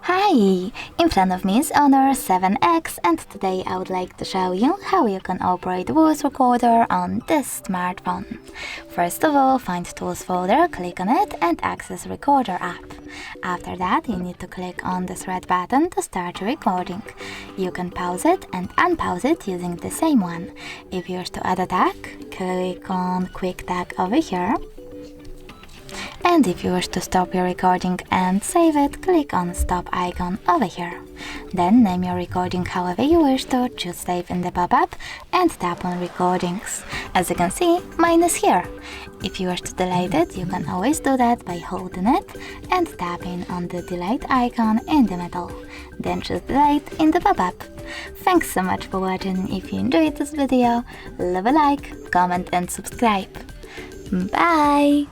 Hi! In front of me is Honor 7X, and today I would like to show you how you can operate voice recorder on this smartphone. First of all, find Tools folder, click on it and access Recorder app. After that, you need to click on this red button to start recording. You can pause it and unpause it using the same one. If you wish to add a tag, click on Quick Tag over here. And if you wish to stop your recording and save it, click on Stop icon over here. Then name your recording however you wish to, choose Save in the pop-up and tap on Recordings. As you can see, mine is here. If you wish to delete it, you can always do that by holding it and tapping on the delete icon in the middle. Then choose Delete in the pop-up. Thanks so much for watching. If you enjoyed this video, leave a like, comment and subscribe. Bye!